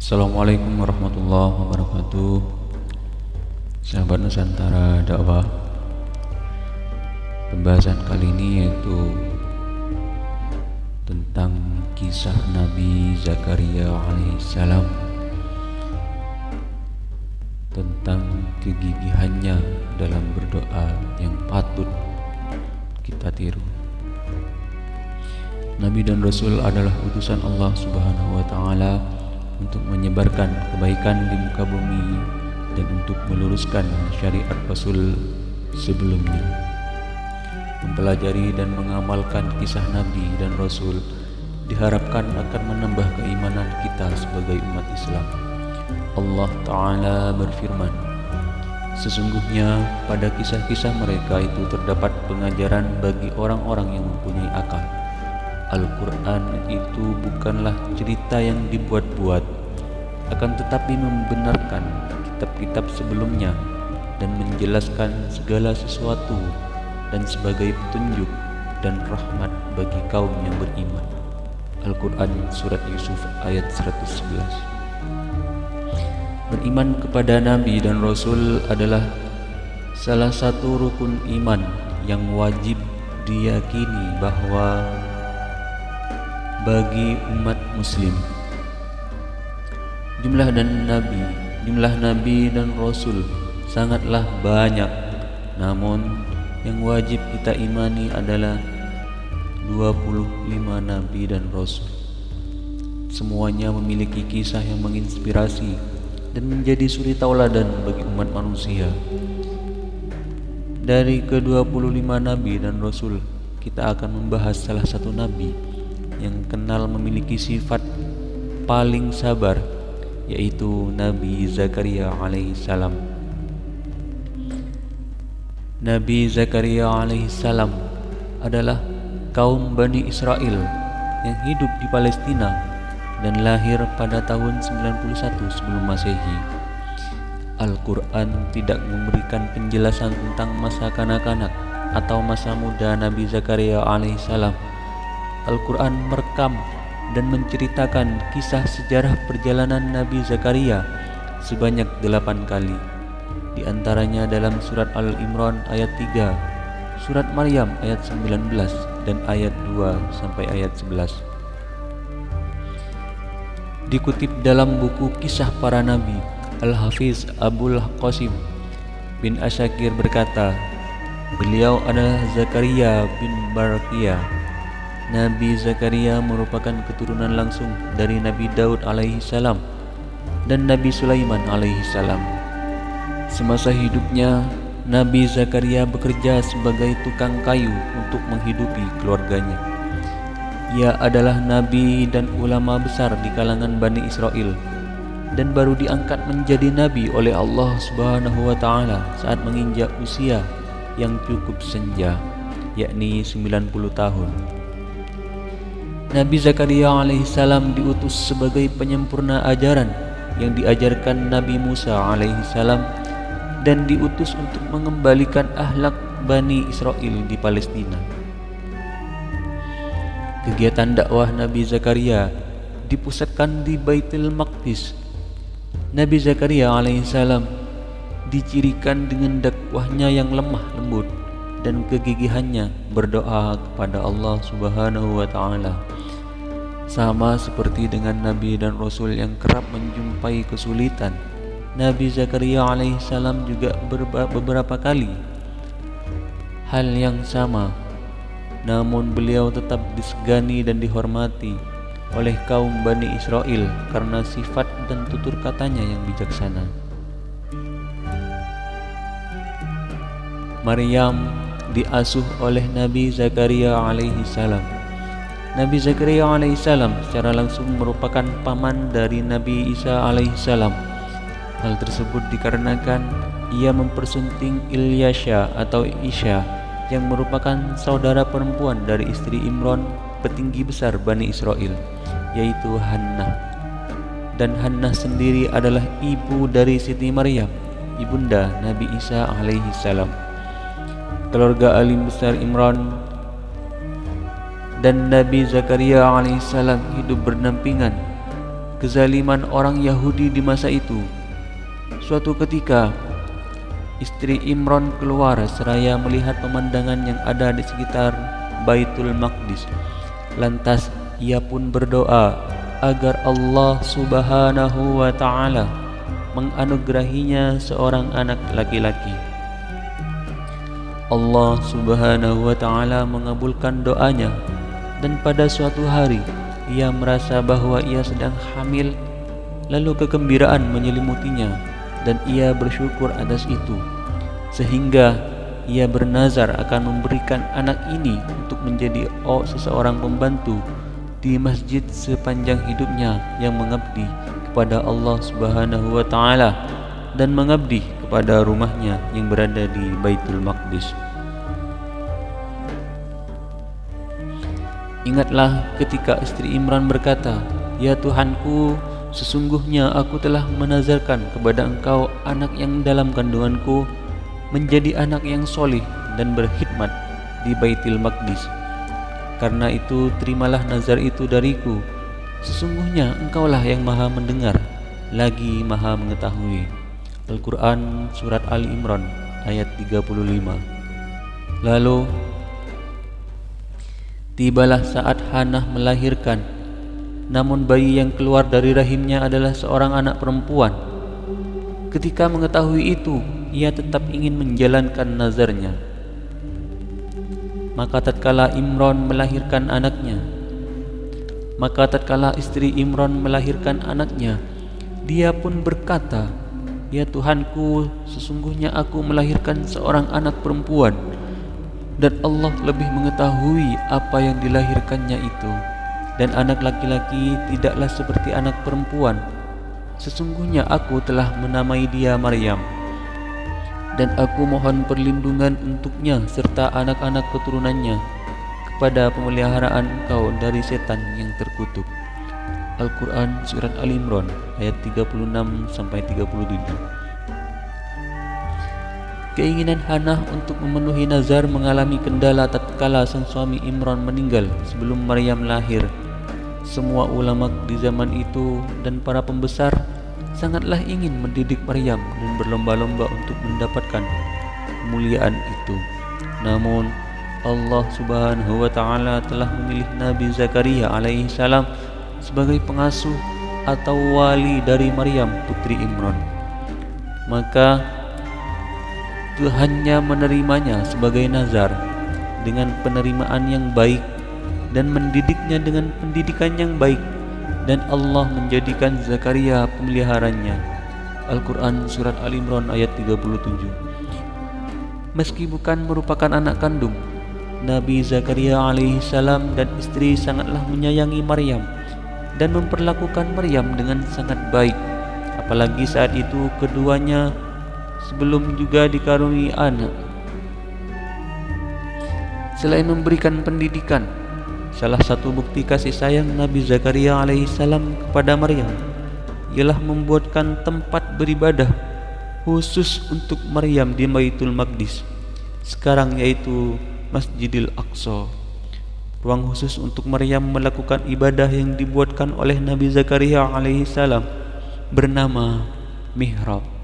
Assalamualaikum warahmatullahi wabarakatuh. Sahabat Nusantara Dakwah, pembahasan kali ini yaitu tentang kisah Nabi Zakaria alaihissalam, tentang kegigihannya dalam berdoa yang patut kita tiru. Nabi dan Rasul adalah utusan Allah Subhanahu wa Ta'ala untuk menyebarkan kebaikan di muka bumi dan untuk meluruskan syariat Rasul sebelumnya. Mempelajari dan mengamalkan kisah Nabi dan Rasul diharapkan akan menambah keimanan kita sebagai umat Islam. Allah Ta'ala berfirman, sesungguhnya pada kisah-kisah mereka itu terdapat pengajaran bagi orang-orang yang mempunyai akal. Al-Quran itu bukanlah cerita yang dibuat-buat, akan tetapi membenarkan kitab-kitab sebelumnya dan menjelaskan segala sesuatu dan sebagai petunjuk dan rahmat bagi kaum yang beriman. Al-Quran Surat Yusuf ayat 111. Beriman kepada Nabi dan Rasul adalah salah satu rukun iman yang wajib diyakini bahwa bagi umat muslim. Jumlah nabi dan rasul sangatlah banyak, namun yang wajib kita imani adalah 25 nabi dan rasul. Semuanya memiliki kisah yang menginspirasi dan menjadi suri tauladan bagi umat manusia. Dari ke-25 nabi dan rasul, kita akan membahas salah satu nabi yang kenal memiliki sifat paling sabar, yaitu Nabi Zakaria alaihissalam. Nabi Zakaria alaihissalam adalah kaum Bani Israel yang hidup di Palestina dan lahir pada tahun 91 sebelum Masehi. Al-Quran tidak memberikan penjelasan tentang masa kanak-kanak atau masa muda Nabi Zakaria alaihissalam. Al-Quran merekam dan menceritakan kisah sejarah perjalanan Nabi Zakaria sebanyak 8 kali. Di antaranya dalam surat Al-Imran ayat 3, surat Maryam ayat 19, dan ayat 2 sampai ayat 11. Dikutip dalam buku Kisah Para Nabi, Al-Hafiz Abul Qasim bin Asyakir berkata, beliau adalah Zakaria bin Barakiyah. Nabi Zakaria merupakan keturunan langsung dari Nabi Daud alaihissalam dan Nabi Sulaiman alaihissalam. Semasa hidupnya, Nabi Zakaria bekerja sebagai tukang kayu untuk menghidupi keluarganya. Ia adalah nabi dan ulama besar di kalangan Bani Israel dan baru diangkat menjadi nabi oleh Allah Subhanahu wa Ta'ala saat menginjak usia yang cukup senja, yakni 90 tahun. Nabi Zakaria alaihissalam diutus sebagai penyempurna ajaran yang diajarkan Nabi Musa alaihissalam dan diutus untuk mengembalikan akhlak Bani Israel di Palestina. Kegiatan dakwah Nabi Zakaria dipusatkan di Baitul Maqdis. Nabi Zakaria alaihissalam dicirikan dengan dakwahnya yang lemah lembut dan kegigihannya berdoa kepada Allah Subhanahu wa Ta'ala. Sama seperti dengan Nabi dan Rasul yang kerap menjumpai kesulitan, Nabi Zakaria alaihissalam juga beberapa kali hal yang sama, namun beliau tetap disegani dan dihormati oleh kaum Bani Israel karena sifat dan tutur katanya yang bijaksana. Maryam diasuh oleh Nabi Zakaria alaihissalam. Nabi Zakaria alaihissalam secara langsung merupakan paman dari Nabi Isa alaihissalam. Hal tersebut dikarenakan ia mempersunting Ilyasha atau Isya yang merupakan saudara perempuan dari istri Imran, petinggi besar Bani Israel, yaitu Hannah. Dan Hannah sendiri adalah ibu dari Siti Maryam, ibunda Nabi Isa alaihissalam. Keluarga alim besar Imran dan Nabi Zakaria alaihissalam hidup berdampingan kezaliman orang Yahudi di masa itu. Suatu ketika, istri Imran keluar seraya melihat pemandangan yang ada di sekitar Baitul Maqdis. Lantas ia pun berdoa agar Allah Subhanahu wa ta'ala menganugerahinya seorang anak laki-laki. Allah Subhanahu wa ta'ala mengabulkan doanya, dan pada suatu hari ia merasa bahwa ia sedang hamil. Lalu kegembiraan menyelimutinya dan ia bersyukur atas itu, sehingga ia bernazar akan memberikan anak ini untuk menjadi seseorang pembantu di masjid sepanjang hidupnya, yang mengabdi kepada Allah Subhanahu wa ta'ala dan mengabdi kepada rumahnya yang berada di Baitul Maqdis. Ingatlah ketika istri Imran berkata, "Ya Tuhanku, sesungguhnya aku telah menazarkan kepada Engkau anak yang dalam kandunganku menjadi anak yang soleh dan berkhidmat di Baitul Maqdis. Karena itu terimalah nazar itu dariku. Sesungguhnya Engkaulah yang maha mendengar lagi maha mengetahui." Al-Quran Surat Ali Imran ayat 35. Lalu tibalah saat Hannah melahirkan, namun bayi yang keluar dari rahimnya adalah seorang anak perempuan. Ketika mengetahui itu, ia tetap ingin menjalankan nazarnya. Maka tatkala istri Imran melahirkan anaknya, dia pun berkata, "Ya Tuhanku, sesungguhnya aku melahirkan seorang anak perempuan, dan Allah lebih mengetahui apa yang dilahirkannya itu. Dan anak laki-laki tidaklah seperti anak perempuan. Sesungguhnya aku telah menamai dia Maryam, dan aku mohon perlindungan untuknya serta anak-anak keturunannya kepada pemeliharaan Engkau dari setan yang terkutuk." Al-Quran Surat Ali Imran ayat 36-37. Keinginan Hannah untuk memenuhi nazar mengalami kendala tatkala sang suami Imran meninggal sebelum Maryam lahir. Semua ulama di zaman itu dan para pembesar sangatlah ingin mendidik Maryam dan berlomba-lomba untuk mendapatkan kemuliaan itu. Namun Allah Subhanahu wa ta'ala telah memilih Nabi Zakaria alaihi salam sebagai pengasuh atau wali dari Maryam putri Imran. Maka Tuhannya menerimanya sebagai nazar dengan penerimaan yang baik dan mendidiknya dengan pendidikan yang baik, dan Allah menjadikan Zakaria pemeliharanya. Al-Quran Surat Ali Imran ayat 37. Meski bukan merupakan anak kandung, Nabi Zakaria alaihi salam dan istri sangatlah menyayangi Maryam dan memperlakukan Maryam dengan sangat baik, apalagi saat itu keduanya sebelum juga dikaruniai anak. Selain memberikan pendidikan, salah satu bukti kasih sayang Nabi Zakaria alaihi salam kepada Maryam ialah membuatkan tempat beribadah khusus untuk Maryam di Baitul Maqdis sekarang, yaitu Masjidil Aqsa. Ruang khusus untuk Maryam melakukan ibadah yang dibuatkan oleh Nabi Zakaria alaihi salam bernama mihrab.